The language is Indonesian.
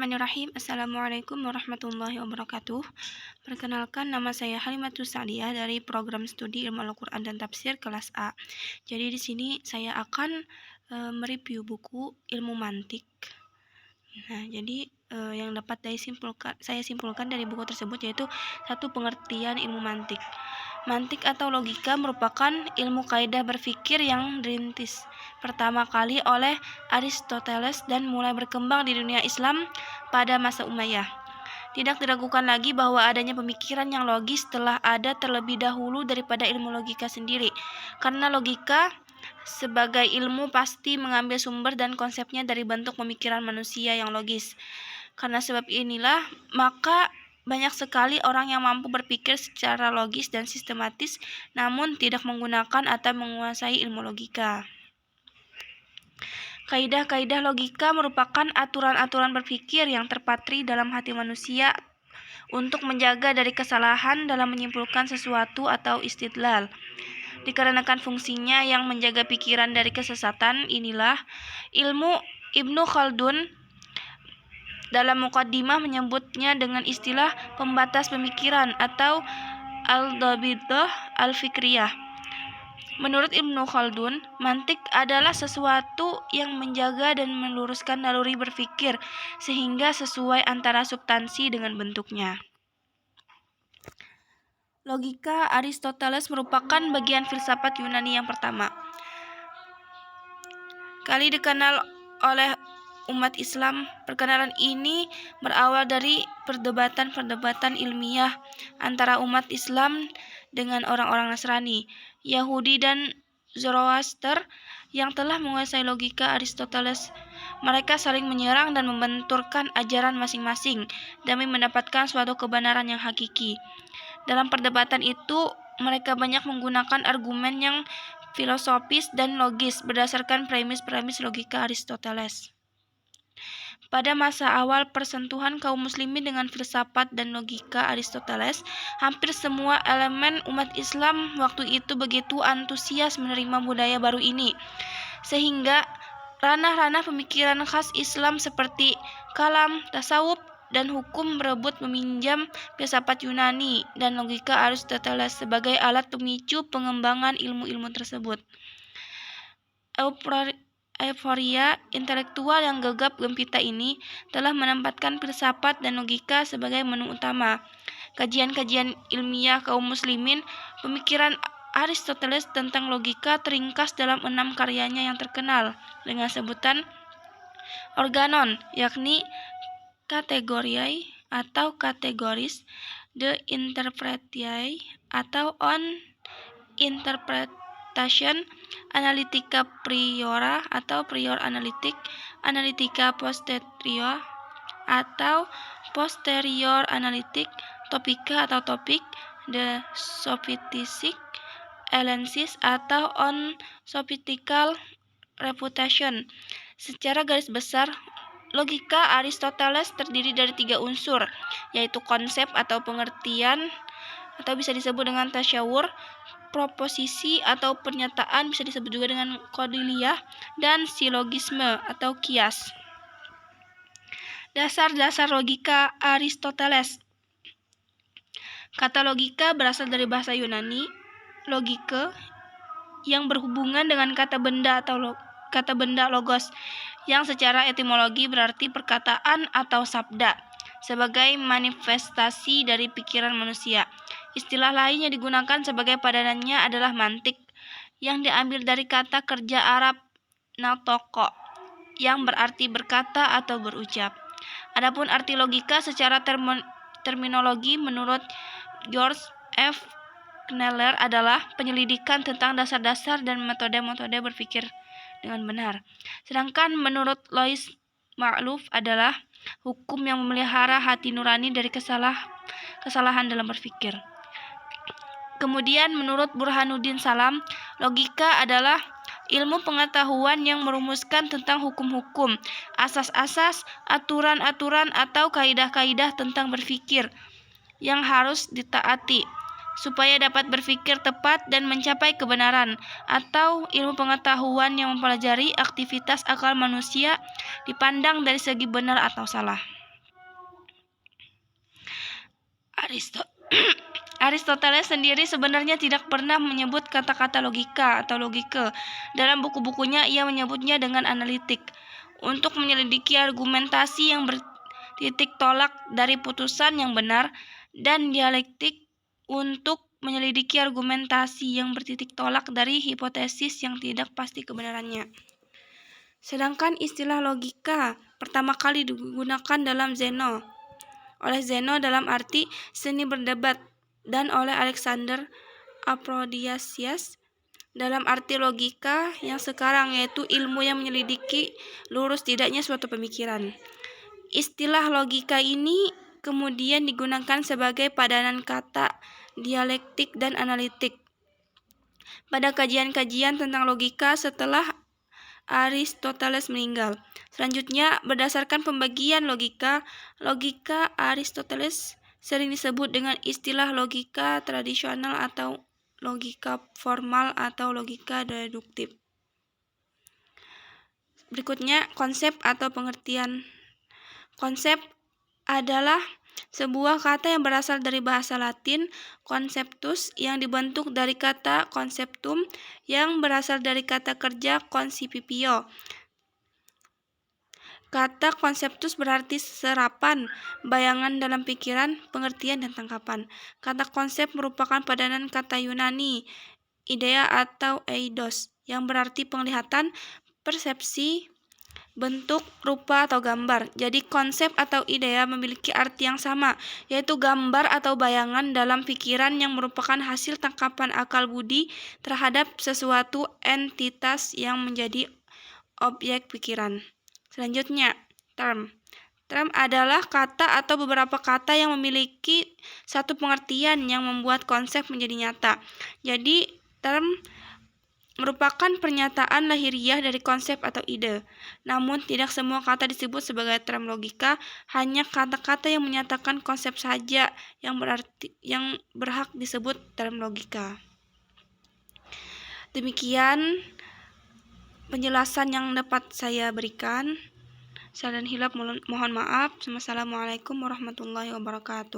Bismillahirrahmanirrahim. Assalamualaikum warahmatullahi wabarakatuh. Perkenalkan, nama saya Halimatus Sa'diyah dari program studi Ilmu Al-Quran dan Tafsir kelas A. Jadi di sini saya akan mereview buku Ilmu Mantik. Nah, jadi yang dapat saya simpulkan dari buku tersebut yaitu satu, pengertian ilmu mantik. Mantik atau logika merupakan ilmu kaidah berpikir yang dirintis pertama kali oleh Aristoteles dan mulai berkembang di dunia Islam pada masa Umayyah. Tidak diragukan lagi bahwa adanya pemikiran yang logis telah ada terlebih dahulu daripada ilmu logika sendiri, karena logika sebagai ilmu pasti mengambil sumber dan konsepnya dari bentuk pemikiran manusia yang logis. Karena sebab inilah, maka banyak sekali orang yang mampu berpikir secara logis dan sistematis, namun tidak menggunakan atau menguasai ilmu logika. Kaidah-kaidah logika merupakan aturan-aturan berpikir yang terpatri dalam hati manusia untuk menjaga dari kesalahan dalam menyimpulkan sesuatu atau istidlal. Dikarenakan fungsinya yang menjaga pikiran dari kesesatan, inilah ilmu Ibnu Khaldun dalam Muqaddimah menyebutnya dengan istilah pembatas pemikiran atau al-dhabithah al-fikriyah. Menurut Ibnu Khaldun, mantik adalah sesuatu yang menjaga dan meluruskan naluri berpikir sehingga sesuai antara substansi dengan bentuknya. Logika Aristoteles merupakan bagian filsafat Yunani yang pertama kali dikenal oleh umat Islam. Perkenalan ini berawal dari perdebatan-perdebatan ilmiah antara umat Islam dengan orang-orang Nasrani, Yahudi, dan Zoroaster yang telah menguasai logika Aristoteles. Mereka saling menyerang dan membenturkan ajaran masing-masing demi mendapatkan suatu kebenaran yang hakiki. Dalam perdebatan itu, mereka banyak menggunakan argumen yang filosofis dan logis berdasarkan premis-premis logika Aristoteles. Pada masa awal persentuhan kaum muslimin dengan filsafat dan logika Aristoteles, hampir semua elemen umat Islam waktu itu begitu antusias menerima budaya baru ini, sehingga ranah-ranah pemikiran khas Islam seperti kalam, tasawuf, dan hukum berebut meminjam filsafat Yunani dan logika Aristoteles sebagai alat pemicu pengembangan ilmu-ilmu tersebut. Euforia intelektual yang gegap gempita ini telah menempatkan filsafat dan logika sebagai menu utama kajian-kajian ilmiah kaum muslimin. Pemikiran Aristoteles tentang logika teringkas dalam 6 karyanya yang terkenal dengan sebutan organon, yakni Kategoriae atau Categories, De Interpretiae atau On Interpretation, Analytica Priora atau Prior Analytic, Analytica Posterior atau Posterior Analytic, Topica atau Topic, The Sophistic Analysis atau On Sophistical Refutation. Secara garis besar, logika Aristoteles terdiri dari 3 unsur, yaitu konsep atau pengertian, atau bisa disebut dengan tasyawur, proposisi atau pernyataan, bisa disebut juga dengan kodiliyah, dan silogisme atau kias. Dasar-dasar logika Aristoteles. Kata logika berasal dari bahasa Yunani logike, yang berhubungan dengan kata benda atau kata benda logos, yang secara etimologi berarti perkataan atau sabda, sebagai manifestasi dari pikiran manusia. Istilah lain yang digunakan sebagai padanannya adalah mantik, yang diambil dari kata kerja Arab natoko, yang berarti berkata atau berucap. Adapun arti logika secara terminologi menurut George F. Kneller adalah penyelidikan tentang dasar-dasar dan metode-metode berpikir dengan benar. Sedangkan menurut Louis Ma'luf adalah hukum yang memelihara hati nurani dari kesalahan dalam berpikir. Kemudian menurut Burhanuddin Salam, logika adalah ilmu pengetahuan yang merumuskan tentang hukum-hukum, asas-asas, aturan-aturan atau kaidah-kaidah tentang berpikir yang harus ditaati supaya dapat berpikir tepat dan mencapai kebenaran, atau ilmu pengetahuan yang mempelajari aktivitas akal manusia dipandang dari segi benar atau salah. Aristoteles sendiri sebenarnya tidak pernah menyebut kata-kata logika atau logike. Dalam buku-bukunya ia menyebutnya dengan analitik. Untuk menyelidiki argumentasi yang bertitik tolak dari putusan yang benar, dan dialektik untuk menyelidiki argumentasi yang bertitik tolak dari hipotesis yang tidak pasti kebenarannya. Sedangkan istilah logika pertama kali digunakan oleh Zeno dalam arti seni berdebat, dan oleh Alexander Aphrodiasias dalam arti logika yang sekarang, yaitu ilmu yang menyelidiki lurus tidaknya suatu pemikiran. Istilah logika ini kemudian digunakan sebagai padanan kata dialektik dan analitik pada kajian-kajian tentang logika setelah Aristoteles meninggal. Selanjutnya, berdasarkan pembagian logika Aristoteles sering disebut dengan istilah logika tradisional atau logika formal atau logika deduktif. Berikutnya, konsep atau pengertian. Konsep adalah sebuah kata yang berasal dari bahasa Latin conceptus yang dibentuk dari kata conceptum yang berasal dari kata kerja concipitio. Kata conceptus berarti serapan, bayangan dalam pikiran, pengertian, dan tangkapan. Kata konsep merupakan padanan kata Yunani, idea atau eidos, yang berarti penglihatan, persepsi, bentuk, rupa, atau gambar. Jadi konsep atau idea memiliki arti yang sama, yaitu gambar atau bayangan dalam pikiran yang merupakan hasil tangkapan akal budi terhadap sesuatu entitas yang menjadi objek pikiran. Selanjutnya, term. Term adalah kata atau beberapa kata yang memiliki satu pengertian yang membuat konsep menjadi nyata. Jadi, term merupakan pernyataan lahiriah dari konsep atau ide. Namun, tidak semua kata disebut sebagai term logika, hanya kata-kata yang menyatakan konsep saja yang berhak disebut term logika. Demikian penjelasan yang dapat saya berikan. Salah dan hilaf mohon maaf. Wassalamualaikum warahmatullahi wabarakatuh.